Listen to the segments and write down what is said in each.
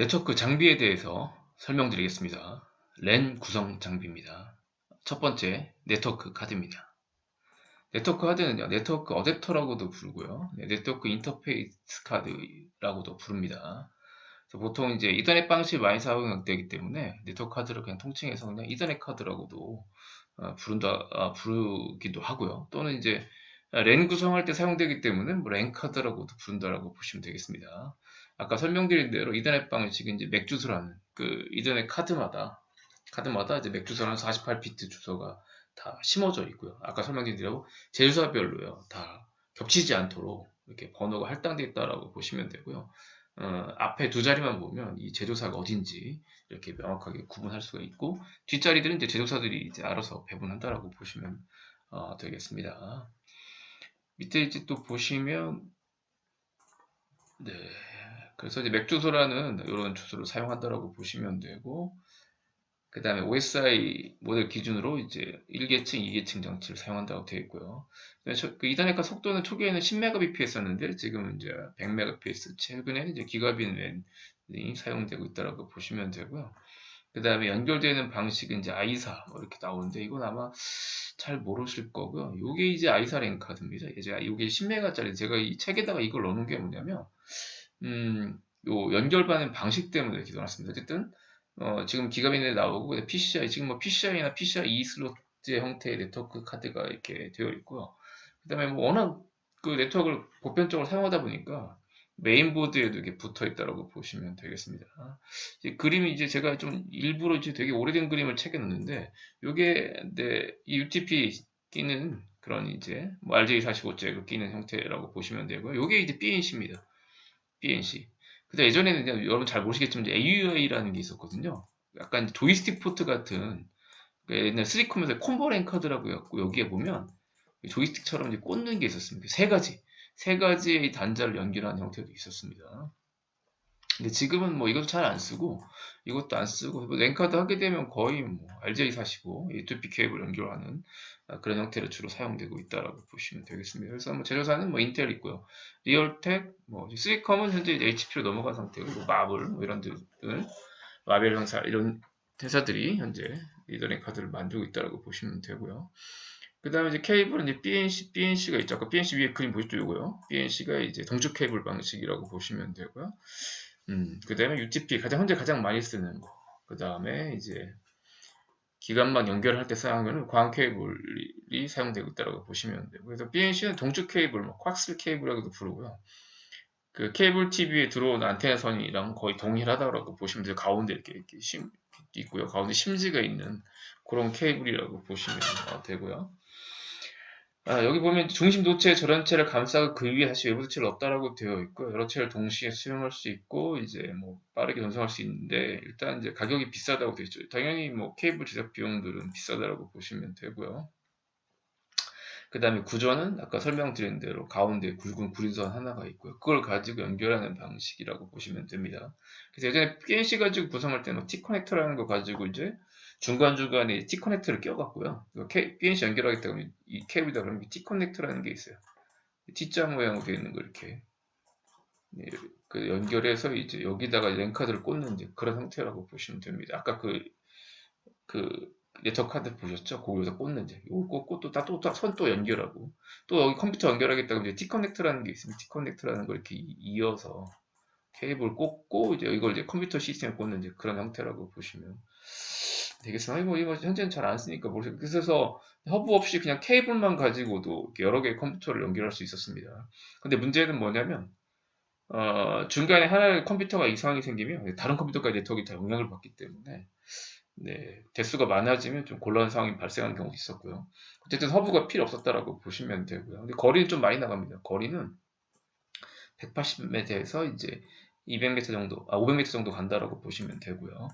네트워크 장비에 대해서 설명드리겠습니다. 랜 구성 장비입니다. 첫 번째, 네트워크 카드입니다. 네트워크 카드는요, 네트워크 어댑터라고도 부르고요, 네트워크 인터페이스 카드라고도 부릅니다. 그래서 보통 이제 이더넷 방식이 많이 사용되기 때문에 네트워크 카드를 그냥 통칭해서 그냥 이더넷 카드라고도 부르기도 하고요. 또는 이제 랜 구성할 때 사용되기 때문에 뭐 랜 카드라고도 부른다라고 보시면 되겠습니다. 아까 설명드린 대로 이더넷 방식은 이제 맥 주소라는 그 이더넷 카드마다 이제 맥 주소라는 48비트 주소가 다 심어져 있고요. 아까 설명드린 대로 제조사별로요. 다 겹치지 않도록 이렇게 번호가 할당되어 있다라고 보시면 되고요. 앞에 두 자리만 보면 이 제조사가 어딘지 이렇게 명확하게 구분할 수가 있고, 뒷자리들은 이제 제조사들이 이제 알아서 배분한다라고 보시면 되겠습니다. 밑에 이제 또 보시면, 네, 그래서 이제 맥 주소라는 이런 주소를 사용한다라고 보시면 되고, 그 다음에 OSI 모델 기준으로 이제 1계층, 2계층 장치를 사용한다고 되어 있고요. 그 이더넷과 속도는 초기에는 10Mbps였는데 지금은 이제 100Mbps, 최근에 이제 기가빗 랜이 사용되고 있다고 보시면 되고요. 그 다음에 연결되는 방식은 이제 아이사 이렇게 나오는데, 이건 아마 잘 모르실 거고요. 이게 이제 아이사 랜 카드입니다. 제가 이게 10메가짜리, 제가 이 책에다가 이걸 넣어놓은 게 뭐냐면, 요 연결받는 방식 때문에 이렇게 넣어놨습니다. 어쨌든 지금 기가빗에 나오고, PCI, 지금 뭐 PCI나 PCI E 슬롯의 형태의 네트워크 카드가 이렇게 되어 있고요. 그 다음에 뭐 워낙 그 네트워크를 보편적으로 사용하다 보니까 메인보드에도 이렇게 붙어 있다고 보시면 되겠습니다. 이제 그림이 이제 제가 좀 일부러 이제 되게 오래된 그림을 책에 넣는데, 요게 이 UTP 끼는 그런 이제 뭐 RJ45잭을 끼는 형태라고 보시면 되고요. 요게 이제 BNC입니다. BNC. 근데 예전에는 그냥 여러분 잘 모르시겠지만 이제 AUI라는 게 있었거든요. 약간 조이스틱 포트 같은, 그 옛날 3컴에서 콤보랭 카드라고 해갖고 여기에 보면 조이스틱처럼 이제 꽂는 게 있었습니다. 세 가지의 단자를 연결하는 형태도 있었습니다. 근데 지금은 뭐 이것도 잘 안 쓰고, 이것도 안 쓰고, 뭐 랜카드 하게 되면 거의 뭐 RJ45, A2P 케이블 연결하는 그런 형태로 주로 사용되고 있다라고 보시면 되겠습니다. 그래서 뭐 제조사는 뭐 인텔 있고요, 리얼텍, 뭐 3컴은 현재 HP로 넘어간 상태고, 뭐 마블 뭐 이런 데들, 마벨 회사 이런 회사들이 현재 이더넷 카드를 만들고 있다라고 보시면 되고요. 그 다음에 이제 케이블은 이제 BNC가 있죠. 아까 BNC 위에 그림 보시죠, 요거요. BNC가 이제 동축 케이블 방식이라고 보시면 되고요. 그 다음에 UTP, 현재 가장 많이 쓰는 거. 그 다음에 이제 기관만 연결할 때 사용하는 광 케이블이 사용되고 있다고 보시면 되고, 그래서 BNC는 동축 케이블, 뭐 콱슬 케이블이라고도 부르고요. 그 케이블 TV에 들어온 안테나 선이랑 거의 동일하다고 보시면 돼요. 가운데 이렇게 있고요. 가운데 심지가 있는 그런 케이블이라고 보시면 되고요. 여기 보면 중심 도체 전원체를 감싸고 그 위에 다시 외부 도체를 넣었다라고 되어 있고, 여러 체를 동시에 수용할 수 있고, 이제 뭐 빠르게 전송할 수 있는데, 일단 이제 가격이 비싸다고 되어 있죠. 당연히 뭐 케이블 제작 비용들은 비싸다라고 보시면 되고요. 그 다음에 구조는 아까 설명드린 대로 가운데 굵은 구리선 하나가 있고요. 그걸 가지고 연결하는 방식이라고 보시면 됩니다. 그래서 예전에 PNC 가지고 구성할 때는 T-커넥터라는 거 가지고 이제 중간중간에 T-커넥터를 껴갖고요. PNC 연결하겠다 그러면 이 케이블이다 그러면 T-커넥터라는 게 있어요. T자 모양으로 되어 있는 거 이렇게, 그 연결해서 이제 여기다가 랜카드를 꽂는 이제 그런 형태라고 보시면 됩니다. 아까 그 네트워크 카드 보셨죠? 거기다 꽂는지 이거 꽂고 선 또 연결하고, 또 여기 컴퓨터 연결하겠다고 이제 T-커넥터라는 게 있습니다. T-커넥터라는 걸 이렇게 이어서 케이블 꽂고 이제 이걸 이제 컴퓨터 시스템에 꽂는 이제 그런 형태라고 보시면 되겠습니다. 뭐 이거 현재는 잘 안 쓰니까 모르겠어요. 그래서 허브 없이 그냥 케이블만 가지고도 여러 개의 컴퓨터를 연결할 수 있었습니다. 근데 문제는 뭐냐면 중간에 하나의 컴퓨터가 이상이 생기면 다른 컴퓨터까지 네트워크가 다 영향을 받기 때문에, 네, 대수가 많아지면 좀 곤란한 상황이 발생하는 경우도 있었고요. 어쨌든 허브가 필요 없었다라고 보시면 되고요. 근데 거리는 좀 많이 나갑니다. 거리는 180m에서 이제 200m 정도, 500m 정도 간다라고 보시면 되고요.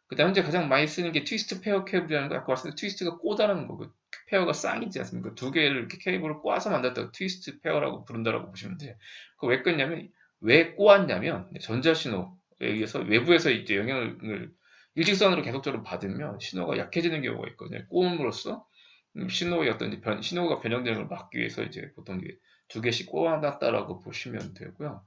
그 다음 현재 가장 많이 쓰는 게 트위스트 페어 케이블이라는 거, 아까 말씀드린 트위스트가 꼬다라는 거고, 페어가 쌍이지 않습니까? 두 개를 이렇게 케이블을 꼬아서 만들었다고 트위스트 페어라고 부른다라고 보시면 돼요. 그거 왜 껐냐면, 왜 꼬았냐면, 전자신호에 의해서 외부에서 이제 영향을 일직선으로 계속적으로 받으면 신호가 약해지는 경우가 있거든요. 꼬음으로써 신호의 신호가 변형되는 걸 막기 위해서 이제 보통 두 개씩 꼬아놨다라고 보시면 되고요.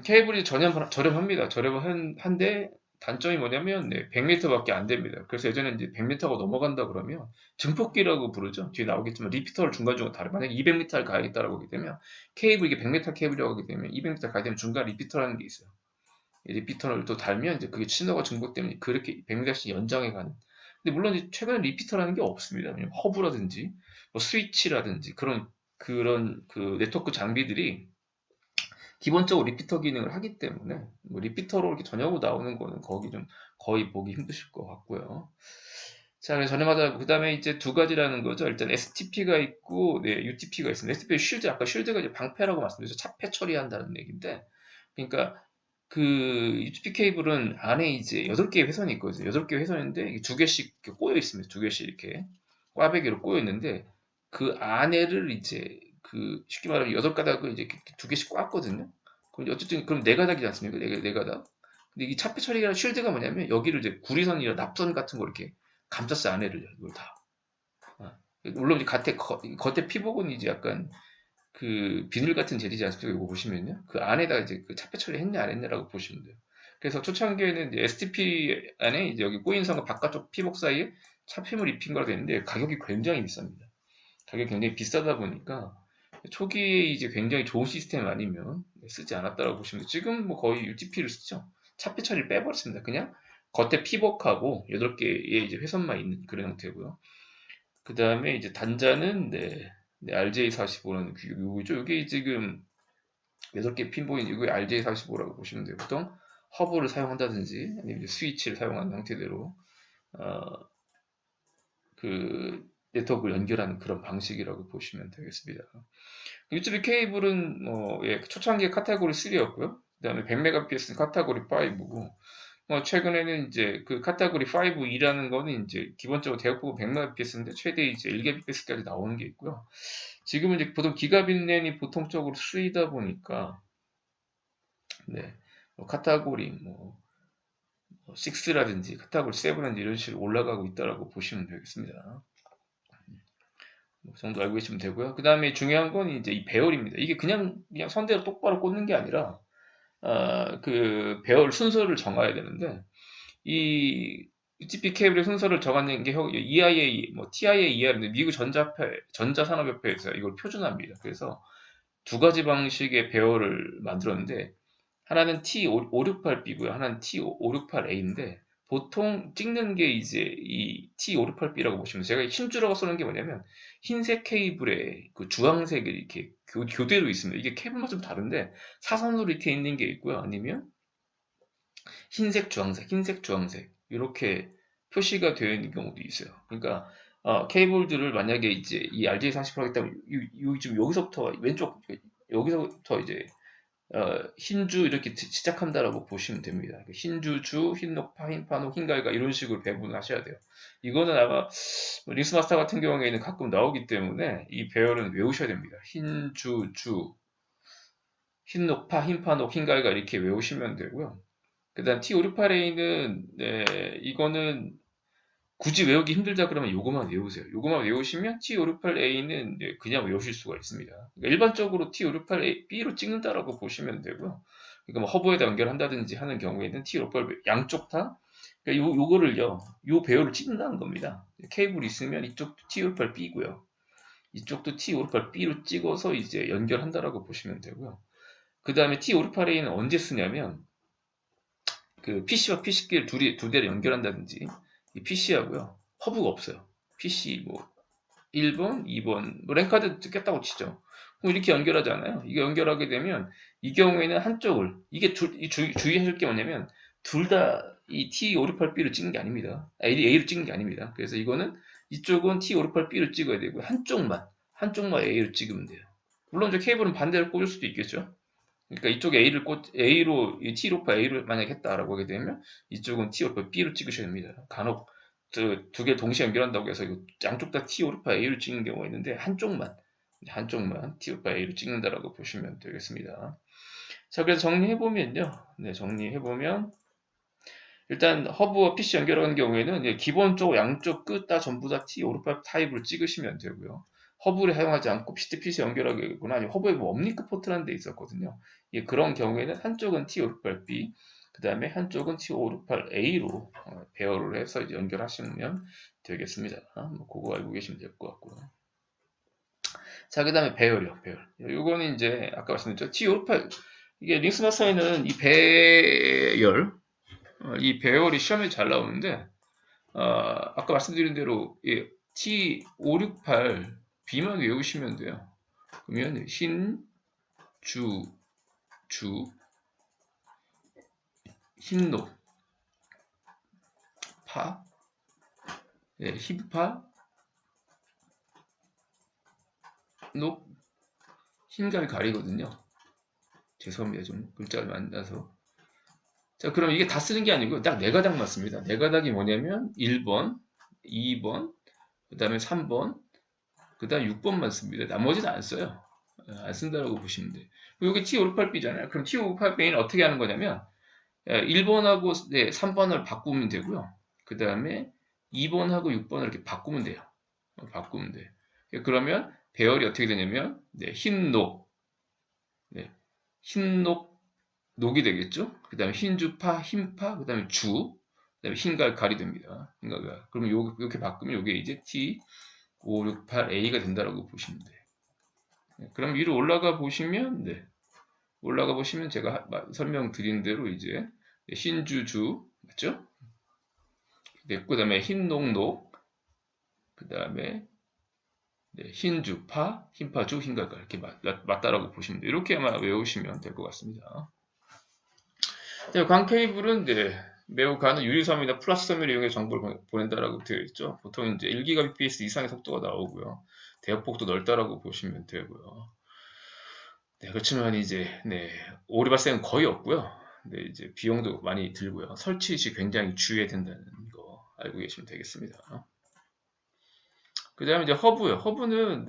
케이블이 저렴합니다. 저렴한데 단점이 뭐냐면 100m밖에 안 됩니다. 그래서 예전에 이제 100m가 넘어간다 그러면 증폭기라고 부르죠. 뒤에 나오겠지만 리피터를 중간중간 다르. 만약에 200m를 가야겠다라고 하게 되면 케이블 이게 100m 케이블이라고 하게 되면 200m 가야 되면 중간 리피터라는 게 있어요. 이 리피터를 또 달면 이제 그게 신호가 중복되면 그렇게 100m씩 연장해 가는. 근데 물론 이제 최근에 리피터라는 게 없습니다. 왜냐면 허브라든지 뭐 스위치라든지 그런 그 네트워크 장비들이 기본적으로 리피터 기능을 하기 때문에 뭐 리피터로 이렇게 전역으로 나오는 거는 거기 좀 거의 보기 힘드실 것 같고요. 자, 그래서 전에마다 그 다음에 이제 두 가지라는 거죠. 일단 STP가 있고 UTP가 있습니다. STP 쉴드 아까 쉴드가 이제 방패라고 말씀드렸죠. 차폐 처리한다는 얘기인데, 그러니까 그 UTP 케이블은 안에 이제 8개의 회선이 있거든요. 8개의 회선인데 이게 두 개씩 이렇게 꼬여 있습니다. 두 개씩 이렇게 꽈배기로 꼬여 있는데 그 안에를 이제 그 쉽게 말하면 8가닥을 이제 두 개씩 꽉거든요. 그럼 어쨌든 그럼 4가닥이지 않습니까? 네 가닥. 근데 이 차폐 처리가 쉴드가 뭐냐면 여기를 이제 구리선이나 납선 같은 거 이렇게 감쌌어 안에를 이걸 다. 어. 물론 이제 겉에 피복은 이제 약간 그 비늘 같은 재질이지 않습니까? 이거 보시면요. 그 안에다 이제 그 차폐 처리 했냐 안 했냐라고 보시면 돼요. 그래서 초창기에는 이제 STP 안에 이제 여기 꼬인 선과 바깥쪽 피복 사이에 차폐물 입힌 거라 되는데 가격이 굉장히 비쌉니다. 가격이 굉장히 비싸다 보니까 초기에 이제 굉장히 좋은 시스템 아니면 쓰지 않았다라고 보시면 돼요. 지금 뭐 거의 UTP를 쓰죠. 차폐 처리를 빼버렸습니다. 그냥 겉에 피복하고 8개의 이제 회선만 있는 그런 형태고요. 그 다음에 이제 단자는 RJ45라는 요거죠. 이게 지금 6개 핀 보이는 이거 RJ45라고 보시면 돼요. 보통 허브를 사용한다든지 아니면 스위치를 사용하는 형태대로 그 네트워크를 연결하는 그런 방식이라고 보시면 되겠습니다. USB 케이블은 초창기에 카테고리 3였고요. 그 다음에 100Mbps는 카테고리 5고 최근에는 이제 그 카테고리 5E라는 거는 이제 기본적으로 대역부분 100Mbps인데 최대 이제 1Gbps까지 나오는 게 있고요. 지금은 이제 보통 기가빗 랜이 보통적으로 쓰이다 보니까 카테고리 6라든지 카테고리 7라든지 이런 식으로 올라가고 있다라고 보시면 되겠습니다. 그 정도 알고 계시면 되고요. 그 다음에 중요한 건 이제 이 배열입니다. 이게 그냥 선대로 똑바로 꽂는 게 아니라 그 배열 순서를 정해야 되는데 이 UTP 케이블의 순서를 정하는 게 EIA, TIA, ER인데 미국 전자산업협회에서 이걸 표준합니다. 그래서 두 가지 방식의 배열을 만들었는데 하나는 T568B고요. 하나는 T568A인데 보통 찍는 게 이제 이 T568B라고 보시면 제가 흰줄하고 쓰는 게 뭐냐면 흰색 케이블에 그 주황색이 이렇게 교대로 있습니다. 이게 케이블마다 좀 다른데 사선으로 이렇게 있는 게 있고요. 아니면 흰색, 주황색 이렇게 표시가 되어 있는 경우도 있어요. 그러니까 케이블들을 만약에 이제 이 RJ40 하겠다면 지금 여기서부터 왼쪽 여기서부터 이제 흰주 이렇게 시작한다라고 보시면 됩니다. 흰주, 흰녹파, 흰파녹, 흰갈가 이런 식으로 배분하셔야 돼요. 이거는 아마 링스마스터 같은 경우에는 가끔 나오기 때문에 이 배열은 외우셔야 됩니다. 흰주, 흰녹파, 흰파녹, 흰갈가 이렇게 외우시면 되고요. 그 다음 T568A는 이거는 굳이 외우기 힘들다 그러면 요거만 외우세요. 요거만 외우시면 T568A는 그냥 외우실 수가 있습니다. 그러니까 일반적으로 T568B로 찍는다라고 보시면 되고요. 그러니까 뭐 허브에다 연결한다든지 하는 경우에는 T568B 양쪽 다 그러니까 요거를요, 요 배열을 찍는다는 겁니다. 케이블이 있으면 이쪽도 T568B고요. 이쪽도 T568B로 찍어서 이제 연결한다라고 보시면 되고요. 그 다음에 T568A는 언제 쓰냐면 그 PC와 PC끼리 두 대를 연결한다든지 이 PC하고요. 허브가 없어요. PC 1번, 2번 랜카드 꼈다고 치죠. 그럼 이렇게 연결하잖아요. 이게 연결하게 되면 이 경우에는 한쪽을 이게 주의하실 게 뭐냐면 둘 다 이 T568B를 찍는 게 아닙니다. A를 찍는 게 아닙니다. 그래서 이거는 이쪽은 T568B를 찍어야 되고 한쪽만 A를 찍으면 돼요. 물론 이제 케이블은 반대로 꽂을 수도 있겠죠. 그러니까 이쪽에 A로 T로파 A를 만약 했다라고 하게 되면 이쪽은 T로파 B로 찍으셔야 됩니다. 간혹 두 개 동시에 연결한다고 해서 양쪽 다 T로파 A를 찍는 경우가 있는데 한쪽만 T로파 A를 찍는다라고 보시면 되겠습니다. 자, 그래서 정리해보면요. 정리해보면 일단 허브와 PC 연결하는 경우에는 기본적으로 양쪽 끝 다 전부 다 T568 타입으로 찍으시면 되고요. 허브를 사용하지 않고 PC에 연결하겠구나. 아니면 허브에 뭐 업링크 포트라는 데 있었거든요. 예, 그런 경우에는 한쪽은 T568B, 그 다음에 한쪽은 T568A로 배열을 해서 이제 연결하시면 되겠습니다. 뭐 그거 알고 계시면 될 것 같고요. 자, 그 다음에 배열이요, 배열. 요거는 이제 아까 말씀드렸죠. T568, 이게 링스마스터에는 이 배열, 이 배열이 시험에 잘 나오는데, 아까 말씀드린 대로 예, T568B만 외우시면 돼요. 그러면 흰, 주, 흰노, 파, 예, 흰파, 녹, 흰감이 가리거든요. 죄송합니다. 좀 글자를 만나서. 자, 그럼 이게 다 쓰는 게 아니고 딱 네 가닥 맞습니다. 네 가닥이 뭐냐면 1번, 2번, 그 다음에 3번, 그 다음 6번만 씁니다. 나머지는 안 써요. 안 쓴다고 보시면 돼요. 여기 T568B잖아요. 그럼 T568B는 어떻게 하는 거냐면 1번하고 3번을 바꾸면 되고요. 그 다음에 2번하고 6번을 이렇게 바꾸면 돼요. 바꾸면 돼요. 그러면 배열이 어떻게 되냐면 흰녹, 흰녹, 녹이 되겠죠. 그 다음에 흰주파, 흰파, 그 다음에 주, 그 다음에 흰갈갈이 됩니다. 흰갈갈. 그러면 이렇게 바꾸면 이게 이제 T568A가 된다라고 보시면 돼요. 그럼 위로 올라가 보시면 올라가 보시면 제가 설명드린 대로 이제 흰주주 맞죠? 그 다음에 흰녹녹, 그 다음에 흰주파, 흰파주, 흰갈갈 이렇게 맞다라고 보시면 돼요. 이렇게만 외우시면 될 것 같습니다. 광 케이블은 매우 가는 유리섬이나 플러스 섬유를 이용해 정보를 보낸다라고 되어 있죠. 보통 이제 1GBps 이상의 속도가 나오고요. 대역폭도 넓다라고 보시면 되고요. 그렇지만 이제 오류 발생은 거의 없고요. 이제 비용도 많이 들고요. 설치 시 굉장히 주의해야 된다는 거 알고 계시면 되겠습니다. 그 다음에 이제 허브요. 허브는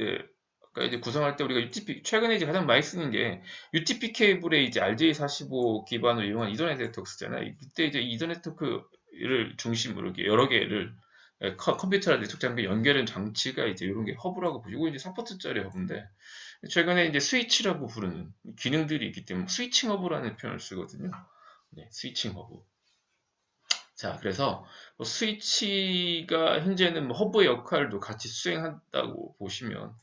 아까 이제 구성할 때 우리가 UTP 최근에 이제 가장 많이 쓰는 게 UTP 케이블에 이제 RJ45 기반으로 이용한 이더넷 네트워크 쓰잖아요. 이때 이제 이더넷 네트워크를 중심으로 이렇게 여러 개를 컴퓨터랑 네트워크 장비 연결한 장치가 이제 이런 게 허브라고 보시고 이제 3포트짜리 허브인데 최근에 이제 스위치라고 부르는 기능들이 있기 때문에 스위칭 허브라는 표현을 쓰거든요. 스위칭 허브. 자, 그래서 스위치가 현재는 허브의 역할도 같이 수행한다고 보시면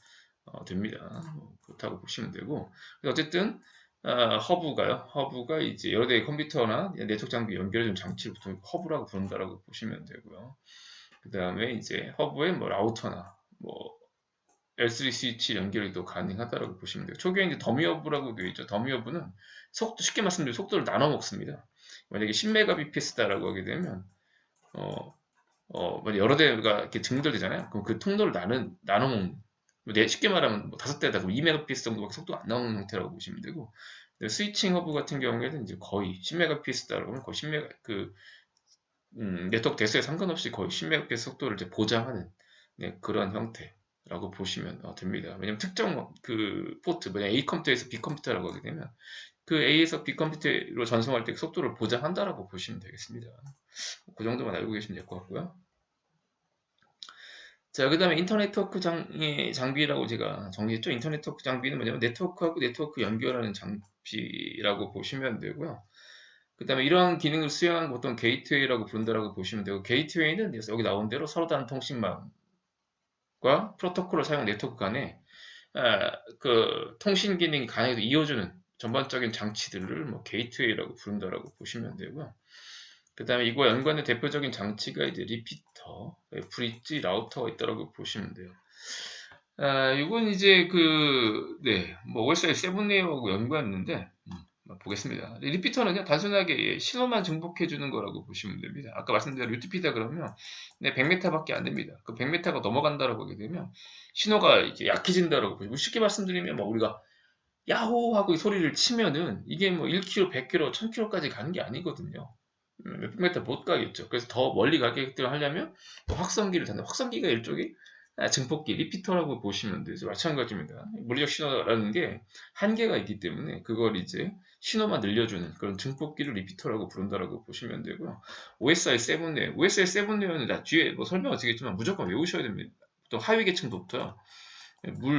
됩니다. 그렇다고 보시면 되고 어쨌든 허브가 이제 여러 대의 컴퓨터나 네트워크 장비 연결해준 장치를 보통 허브라고 부른다라고 보시면 되고요. 그 다음에 이제 허브에 뭐 라우터나 뭐 L3 스위치 연결도 가능하다라고 보시면 돼요. 초기에 이제 더미 허브라고 되어 있죠. 더미 허브는 쉽게 말씀드리면 속도를 나눠 먹습니다. 만약에 10Mbps다라고 하게 되면 여러 대가 이렇게 증설되잖아요. 그럼 그 통로를 나눠 먹는 쉽게 말하면 뭐 5대다 그럼 2Mbps 정도밖에 속도가 안 나오는 형태라고 보시면 되고 스위칭 허브 같은 경우에는 이제 거의 10Mbps다라고 하면 거의 10M 네트워크 대수에 상관없이 거의 10Mbps 속도를 이제 보장하는 그런 형태라고 보시면 됩니다. 왜냐면 특정 그 포트, 만약 A 컴퓨터에서 B 컴퓨터라고 하게 되면 그 A에서 B 컴퓨터로 전송할 때 속도를 보장한다라고 보시면 되겠습니다. 그 정도만 알고 계시면 될 것 같고요. 자, 그 다음에 인터넷 네트워크 장비라고 제가 정리했죠. 인터넷 네트워크 장비는 뭐냐면 네트워크하고 네트워크 연결하는 장비라고 보시면 되고요. 그 다음에 이러한 기능을 수행하는 보통 게이트웨이라고 부른다라고 보시면 되고 게이트웨이는 여기 나온 대로 서로 다른 통신망과 프로토콜을 사용 네트워크 간에 그 통신 기능이 가능해서 이어주는 전반적인 장치들을 뭐 게이트웨이라고 부른다라고 보시면 되고요. 그 다음에 이거와 연관된 대표적인 장치가 이제 리피터, 브릿지, 라우터가 있다고 보시면 돼요. 이건 이제 뭐 OSI 7레이어하고 연구했는데, 보겠습니다. 리피터는 그냥 단순하게 신호만 증폭해주는 거라고 보시면 됩니다. 아까 말씀드린 UTP다 그러면 100m밖에 안 됩니다. 그 100m가 넘어간다라고 하게 되면 신호가 이제 약해진다라고 보시면 쉽게 말씀드리면 뭐 우리가 야호 하고 이 소리를 치면은 이게 뭐 1km, 100km, 1000km까지 가는 게 아니거든요. 몇백 미터 못 가겠죠. 그래서 더 멀리 가게끔 하려면 확성기를 단다. 확성기가 일종의 증폭기, 리피터라고 보시면 되죠. 마찬가지입니다. 물리적 신호라는 게 한계가 있기 때문에 그걸 이제 신호만 늘려주는 그런 증폭기를 리피터라고 부른다라고 보시면 되고요. OSI 7레이어, OSI 7레이어는 뒤에 뭐 설명을 드리겠지만 무조건 외우셔야 됩니다. 또 하위 계층부터요.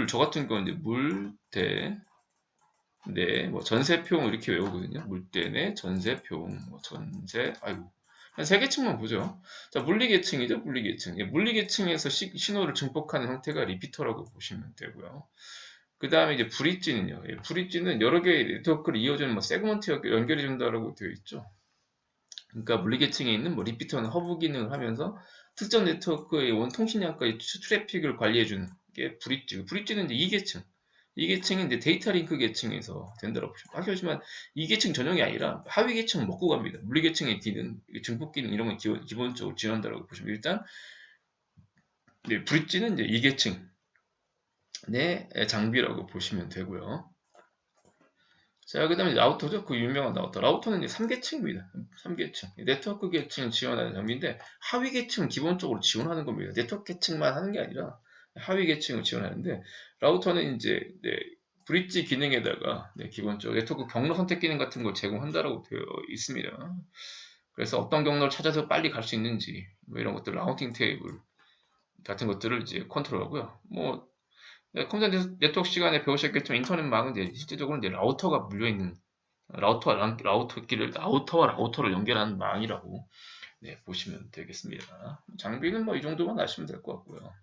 저 같은 경우는 이제 물대, 네, 뭐 전세평 이렇게 외우거든요. 물대내 전세평, 뭐 전세, 아이고. 한 세 계층만 보죠. 자, 물리계층이죠, 물리계층. 예, 물리계층에서 신호를 증폭하는 형태가 리피터라고 보시면 되고요. 그 다음에 이제 브릿지는요. 예, 브릿지는 여러 개의 네트워크를 이어주는 뭐 세그먼트 연결해 준다라고 되어 있죠. 그러니까 물리계층에 있는 뭐 리피터는 허브 기능을 하면서 특정 네트워크의 원 통신량까지 트래픽을 관리해주는 게 브릿지. 브릿지는 이제 2계층. 2계층이 이제 데이터 링크 계층에서 된다고 보시면 하지만 2계층 전용이 아니라 하위 계층은 먹고 갑니다. 물리계층의 기능, 증폭 기능 이런 건 기본적으로 지원한다고 보시면 일단 네, 브릿지는 이제 2계층 의 장비라고 보시면 되고요. 자, 그 다음에 라우터죠. 그 유명한 라우터. 라우터는 이제 3계층입니다. 3계층. 네트워크 계층 지원하는 장비인데, 하위 계층 기본적으로 지원하는 겁니다. 네트워크 계층만 하는 게 아니라, 하위 계층을 지원하는데, 라우터는 이제, 네, 브릿지 기능에다가, 네, 기본적으로 네트워크 경로 선택 기능 같은 걸 제공한다라고 되어 있습니다. 그래서 어떤 경로를 찾아서 빨리 갈 수 있는지, 뭐 이런 것들, 라우팅 테이블 같은 것들을 이제 컨트롤하고요. 뭐, 네, 컴퓨터 네트워크 시간에 배우셨겠지만 인터넷망은 이제 실제적으로 이제 라우터가 물려있는 라우터와 라우터를 연결하는 망이라고 네, 보시면 되겠습니다. 장비는 뭐 이 정도만 아시면 될 것 같고요.